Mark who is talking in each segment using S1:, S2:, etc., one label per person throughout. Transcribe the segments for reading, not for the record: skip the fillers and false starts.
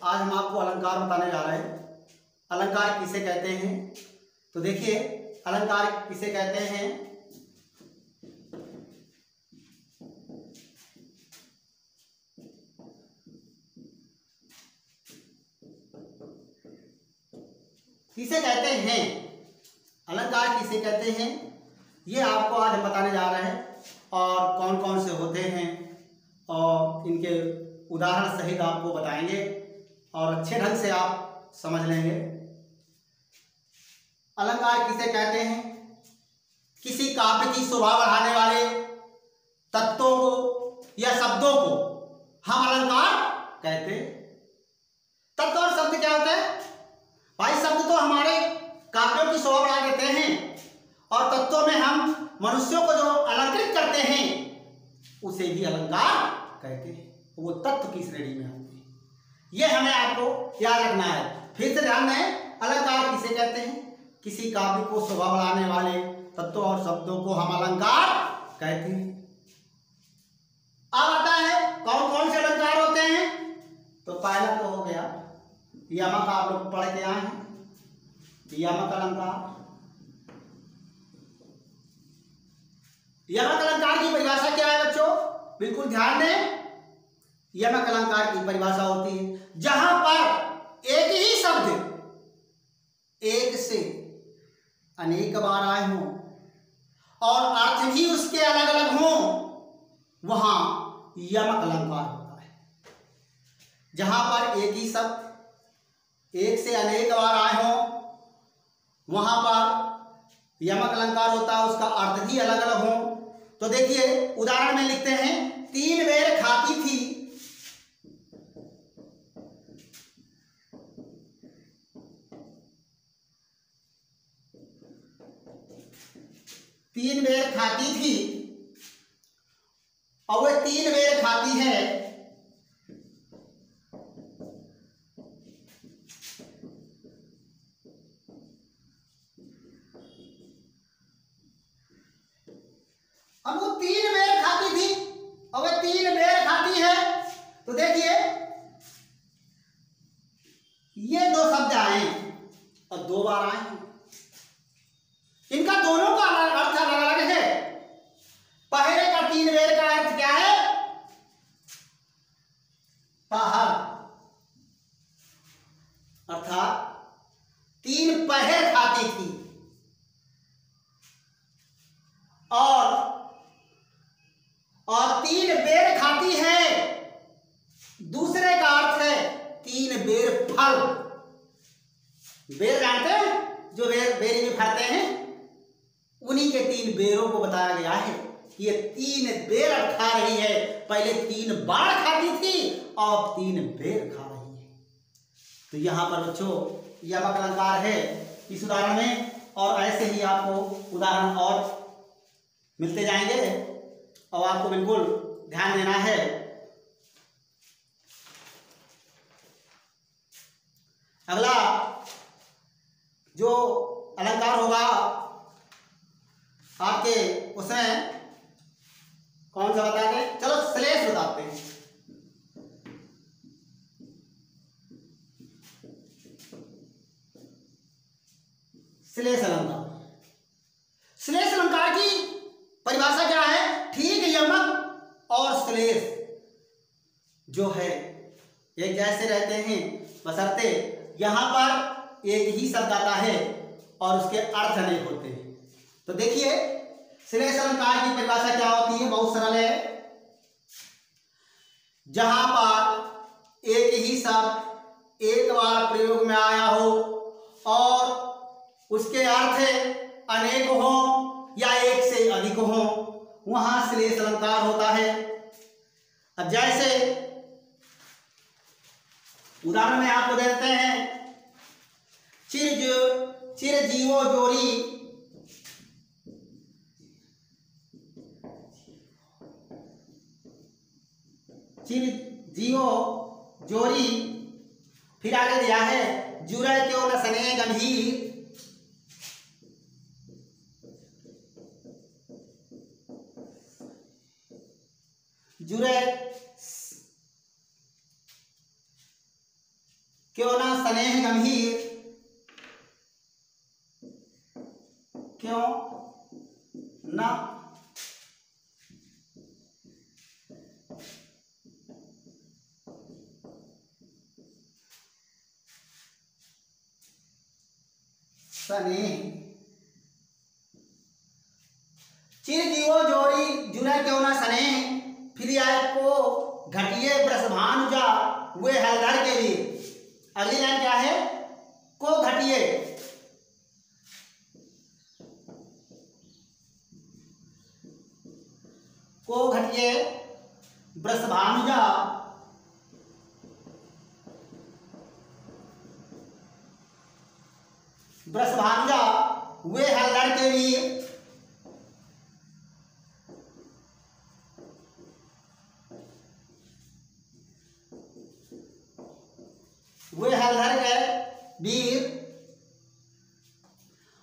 S1: आज हम आपको अलंकार बताने जा रहे हैं। अलंकार किसे कहते हैं? तो देखिए, अलंकार किसे कहते हैं? किसे कहते हैं? अलंकार किसे कहते हैं, ये आपको आज हम बताने जा रहे हैं। और कौन कौन से होते हैं और इनके उदाहरण सहित आपको बताएंगे और अच्छे ढंग से आप समझ लेंगे। अलंकार किसे कहते हैं? किसी काव्य की शोभा बढ़ाने वाले तत्वों को या शब्दों को हम अलंकार कहते हैं। तत्व और शब्द क्या होते हैं भाई? शब्द तो हमारे काव्यों की शोभा बढ़ा देते हैं और तत्वों में हम मनुष्यों को जो अलंकृत करते हैं उसे भी अलंकार कहते हैं। वो तत्व की श्रेणी में आते हैं, ये हमें आपको याद रखना है। फिर से ध्यान दें, अलंकार किसे कहते हैं? किसी काव्य को शोभा बढ़ाने वाले तत्वों और शब्दों को हम अलंकार कहते हैं। अब आता है कौन कौन से अलंकार होते हैं। तो पहला तो हो गया यमक, आप लोग पढ़ के आए हैं, यमक अलंकार। यमक अलंकार की परिभाषा क्या है बच्चों? बिल्कुल ध्यान दें। यमक अलंकार की परिभाषा होती है जहां पर एक ही शब्द एक से अनेक बार आए हों और अर्थ भी उसके अलग अलग हों, वहां यमक अलंकार होता है। जहां पर एक ही शब्द एक से अनेक बार आए हों, वहां पर यमक अलंकार होता है, उसका अर्थ भी अलग अलग हो। तो देखिए उदाहरण में लिखते हैं, 3 बेर खाती थी, 3 बेर खाती थी और वह 3 बेर खाती है। अब वो 3 बेर खाती थी और वह 3 बेर खाती है। तो देखिए ये 2 शब्द आए और 2 बार आए, इनका दोनों का अर्थ अलग अलग है। पहले का 3 बेर का अर्थ क्या है? पहर, अर्थात 3 पहर खाती थी। और 3 बेर खाती है, दूसरे का अर्थ है 3 बेर फल। बेर जानते हैं, जो बेरी में फलते हैं, उन्हीं के 3 बेरों को बताया गया है। ये 3 बेर खा रही है, पहले 3 बार खाती थी और 3 बेर खा रही है। तो यहां पर बच्चों यमक अलंकार है इस उदाहरण में, और ऐसे ही आपको उदाहरण और मिलते जाएंगे और आपको बिल्कुल ध्यान देना है। अगला जो अलंकार होगा आपके, उसमें कौन सा बताते हैं? चलो श्लेष बताते हैं। श्लेष अलंकार। श्लेष अलंकार की परिभाषा क्या है? ठीक यमक और श्लेष जो है एक जैसे रहते हैं, बशर्ते यहां पर एक ही शब्द आता है और उसके अर्थ अनेक होते हैं। तो देखिए श्लेष अलंकार की परिभाषा क्या होती है? बहुत सरल है। जहां पर एक ही शब्द एक बार प्रयोग में आया हो और उसके अर्थ अनेक हो या एक से अधिक हो, वहां श्लेष अलंकार होता है। अब जैसे उदाहरण में आपको देते हैं, चिरजीवो जोरी, चिरजीवो जोरी, फिर आगे दिया है जुरे क्यों न सने गंभीर, जुरे क्यों ना स्नेह गंभीर, क्यों ना स्नेह चिर जीवो जोड़ी जुड़े क्यों ना स्नेह, फिर आए को घटिए ब्रसभानुजा वे हलधर के लिए। अगली लाइन क्या है, को घटिए, को घटिए ब्रसभानुजा ब्रसभानुजा वे हलधर के लिए। वे हलधर के वीर।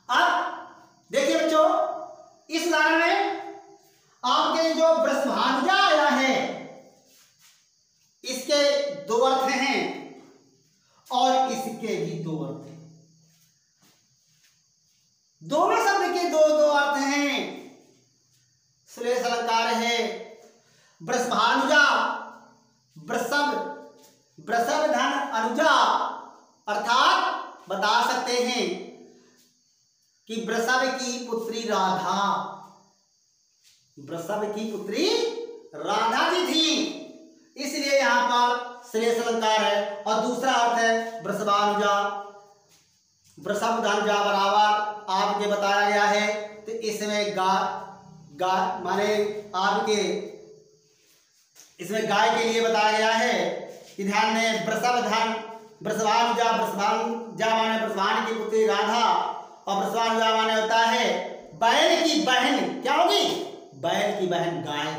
S1: अब देखिए बच्चों, इस लाइन में आपके जो ब्रसभानुजा आया है इसके दो अर्थ हैं और इसके भी दो अर्थ हैं। दोनों शब्द के दो दो अर्थ हैं। श्लेष अलंकार है ब्रसभानुजा, ब्रसव ब्रसव धन अनुजा, अर्थात बता सकते हैं कि ब्रसव की पुत्री राधा, ब्रसव की पुत्री राधा जी थी, इसलिए यहां पर श्लेष अलंकार है। और दूसरा अर्थ है ब्रसभानुजा, ब्रसव धनुजा बराबर आपके बताया गया है। तो इसमें गा माने आपके इसमें गाय के लिए बताया गया है कि ध्यान में ब्रसव धन ब्रसभानुजा, ब्रसभानुजा माने ब्रसभान की पुत्री राधा और ब्रसभानुजा माने होता है बैल की बहन। क्या होगी, बैल की बहन गाय।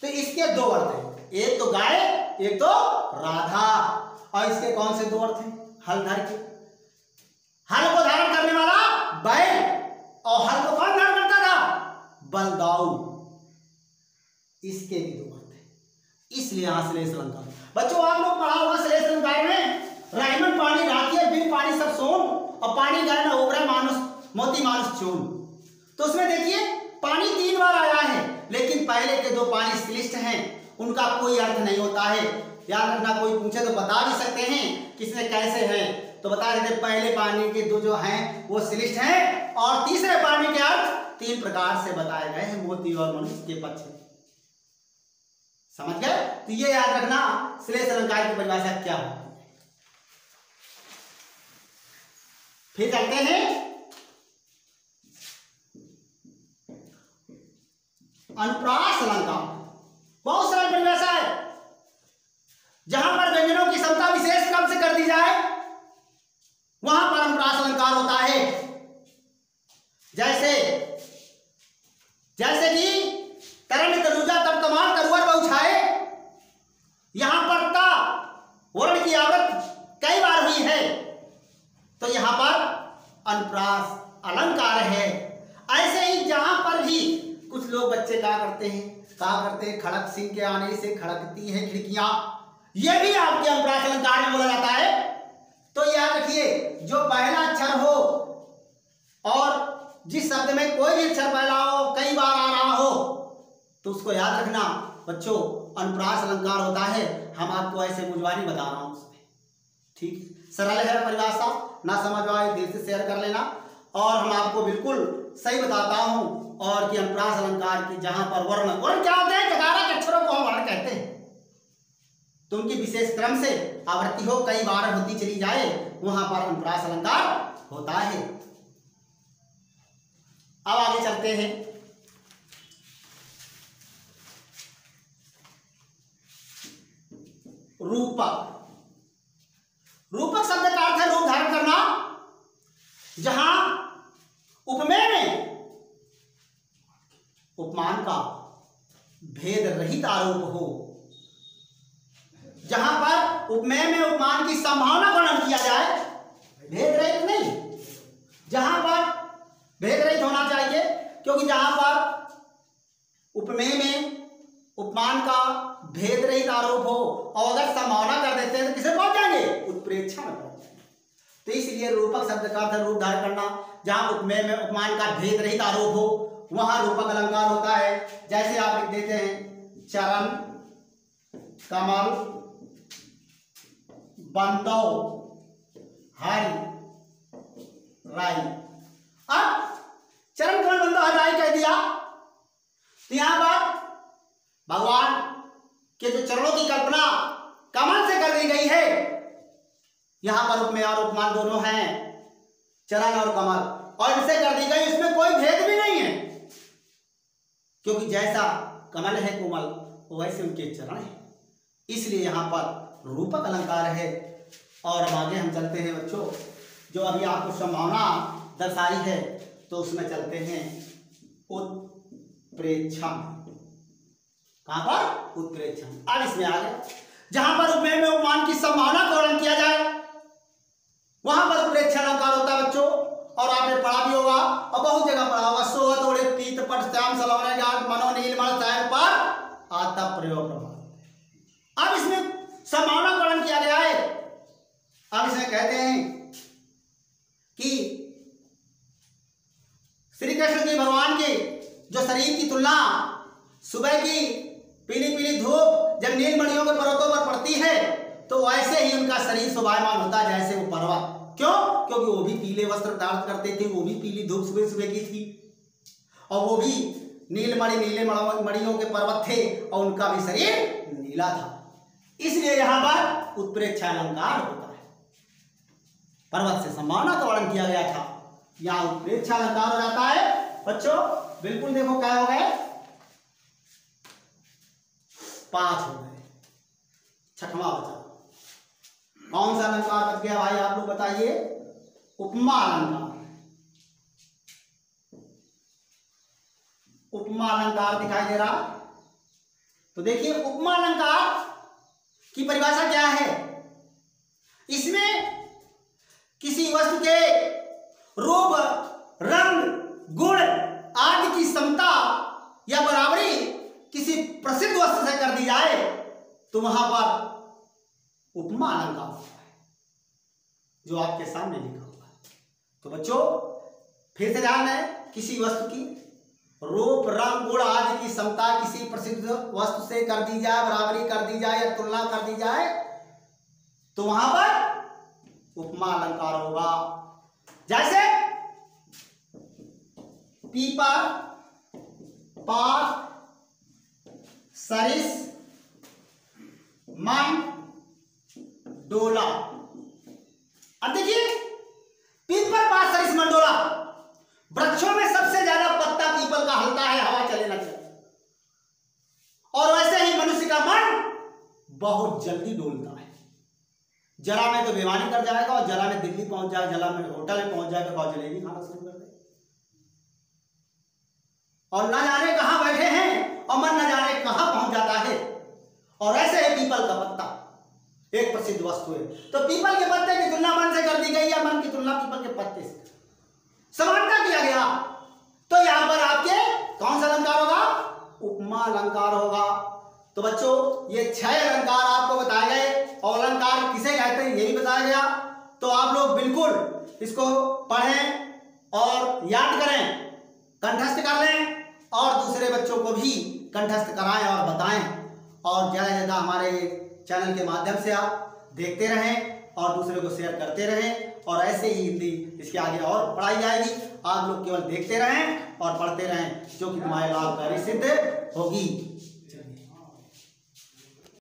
S1: तो इसके दो अर्थ हैं, एक तो गाय एक तो राधा। और इसके कौन से दो अर्थ हैं, हलधर के, हल को धारण करने वाला बैल और हल को कौन धारण करता था, बलदाऊ। इसके भी दो अर्थ हैं, इसलिए यहां श्लेष अलंकार। बच्चों आप लोग पढ़ा होगा श्लेष अलंकार में, रायमन पानी राखिए बिन पानी सब सोन और पानी गए न उभरे मानुष मोती मानुष चून। तो उसमें देखिए पानी 3 बार आया है, लेकिन पहले के दो पानी श्लिष्ट हैं, उनका कोई अर्थ नहीं होता है। याद रखना, कोई पूछे तो बता भी सकते हैं किसने कैसे हैं, तो बता देते पहले पानी के दो जो हैं वो श्लिष्ट हैं और तीसरे पानी के अर्थ 3 प्रकार से बताए गए हैं, मोती और मनुष्य के पक्ष में। समझ गए? तो ये याद रखना श्लेष अलंकार की परिभाषा क्या होती है। फिर चलते हैं अनुप्रास अलंकार। बहुत सरल परिभाषा है, जहां पर व्यंजनों की समता विशेष क्रम से कर दी जाए वहां पर अनुप्रास अलंकार होता है। जैसे कि तरन तनुजा तब कमाल तरुवर बहुछाए, यहां पर ता वर्ण की आवृत्ति कई बार हुई है, तो यहां पर अनुप्रास अलंकार है। ऐसे ही जहां पर भी कुछ लोग बच्चे क्या करते हैं, खड़क सिंह के आने से खड़कती है खिड़कियां, यह भी आपके अनुप्रास अलंकार में बोला जाता है। तो याद रखिए, जो पहला अक्षर हो और जिस शब्द में कोई भी अक्षर पहला हो, कई बार आ रहा हो, तो उसको याद रखना बच्चों, अनुप्रास अलंकार होता है। हम आपको ऐसे मुजवानी बता रहा हूं उसमें, ठीक। सरल है परिभाषा, ना समझ आए दिल से शेयर कर लेना। और हम आपको बिल्कुल सही बताता हूं और कि अनुप्रास अलंकार की जहां पर वर्ण क्या होते हैं, जगारा के अक्षरों को हम वर्ण कहते हैं। तो उनकी विशेष क्रम से आवृत्ति हो, कई बार होती चली जाए, वहां पर अनुप्रास अलंकार होता है। अब आगे चलते हैं। रूपक। रूपक शब्द का अर्थ है रूप धारण करना। जहां उपमेय में उपमान का भेद रहित आरोप हो, जहां पर उपमेय में उपमान की संभावना वर्णन किया जाए, भेद रहित नहीं, जहां पर भेद रहित होना चाहिए, क्योंकि जहां पर उपमेय में उपमान का भेद रहित आरोप हो और अगर संभावना कर देते हैं तो किसे पहुंच जाएंगे, उत्प्रेरक तो इसलिए रूपक शब्द का अर्थ रूप धारण करना। जहां उपमेय में उपमान का भेद रहित आरोप हो वहां रूपक अलंकार होता है। जैसे आप लिख देते हैं चरण, कमल, बंदो, हरि, राई। अब चरण, कमल, बंदो, हरि, राई कह दिया तो यहां पर भगवान के जो चरणों की कल्पना कमल से कर दी गई है। यहां पर उपमेय और उपमान दोनों हैं, चरण और कमल, और इनसे कर दी गई, इसमें कोई भेद भी नहीं है, क्योंकि जैसा कमल है कोमल वैसे उनके चरण है, इसलिए यहां पर रूपक अलंकार है। और अब आगे हम चलते हैं बच्चों, जो अभी आपको संभावना दर्शाई है तो उसमें चलते हैं उत्प्रेक्षम। कहां पर? उत्प्रेक्षम। अब इसमें आ गया जहां पर उपमेय में उपमान की संभावना का वर्णन किया जाए वहां पर उत्प्रेक्ष अलंकार होता है बच्चों, और आपने पढ़ा भी होगा और बहुत जगह पढ़ा होगा। सोहत, ओढ़े, पीत, पट, श्याम, सलोने, गाट, मनो, नीलमण, सायन पर आता प्रयोग प्रभाव। अब इसमें संभावना का वर्णन किया गया है। अब इसमें कहते हैं कि श्री कृष्ण जी भगवान के जो शरीर की तुलना सुबह की पीली पीली धूप जब नीलमणियों के पर्वतों पर पड़ती है तो वैसे ही उनका शरीर शोभायमान होता है जैसे वो पर्वत। क्यों? क्योंकि वो भी पीले वस्त्र धारण करते थे, वो भी पीली धूप सुबह सुबह की थी, और वो भी नीले मणियों के पर्वत थे और उनका भी शरीर नीला था। इसलिए यहां पर उत्प्रेक्ष अलंकार होता है। पर्वत से संभावना का वर्णन किया गया था, यहां उत्प्रेक्ष अलंकार हो जाता है बच्चों। बिल्कुल देखो क्या हो गए, 5 हो गए, छठवां बचा। कौन सा अलंकार बच गया भाई, आप लोग बताइए? उपमा अलंकार। उपमा अलंकार दिखाई दे रहा, तो देखिए उपमा अलंकार की परिभाषा क्या है। इसमें किसी वस्तु के रूप, रंग, गुण आदि की समता या बराबरी किसी प्रसिद्ध वस्तु से कर दी जाए तो वहां पर उपमा अलंकार होता है, जो आपके सामने लिखा हुआ है। तो बच्चों फिर से ध्यान है, किसी वस्तु की रूप, रंग, गुण आदि की समता किसी प्रसिद्ध वस्तु से कर दी जाए, बराबरी कर दी जाए या तुलना कर दी जाए तो वहां पर उपमा अलंकार होगा। जैसे पीपर, पात, सरिस, मन, डोला। अब देखिए पीपल, पात, सरिस, मन, डोला, वृक्षों में सबसे ज्यादा पत्ता पीपल का हलता है, हवा चले ना चले, और वैसे ही मनुष्य का मन बहुत जल्दी डोलता है। जरा में तो बेईमानी कर जाएगा और जरा में दिल्ली पहुंच जाएगा, जरा में होटल में पहुंच जाएगा, बहुत जलेबी खाना शुरू कर दे, और ना जाने कहां बैठे हैं और मन न जाने कहां पहुंच जाता है। और ऐसे ही पीपल का पत्ता एक प्रसिद्ध वस्तु है, तो पीपल के पत्ते की तुलना मन से कर दी गई या मन की तुलना पीपल के पत्ते से समानता किया गया, तो यहां पर आपके कौन सा अलंकार होगा? उपमा अलंकार होगा। तो बच्चों ये 6 अलंकार आपको बताए गए, और अलंकार किसे कहते हैं ये भी बताया गया। तो आप लोग बिल्कुल इसको पढ़ें और याद करें, कंठस्थ कर लें और दूसरे बच्चों को भी कंठस्थ कराएं और बताएं, और ज़्यादा से ज़्यादा हमारे चैनल के माध्यम से आप देखते रहें और दूसरे को शेयर करते रहें, और ऐसे ही हिंदी इसके आगे और पढ़ाई जाएगी। आप लोग केवल देखते रहें और पढ़ते रहें, जो कि तुम्हारे लाभकारी सिद्ध होगी।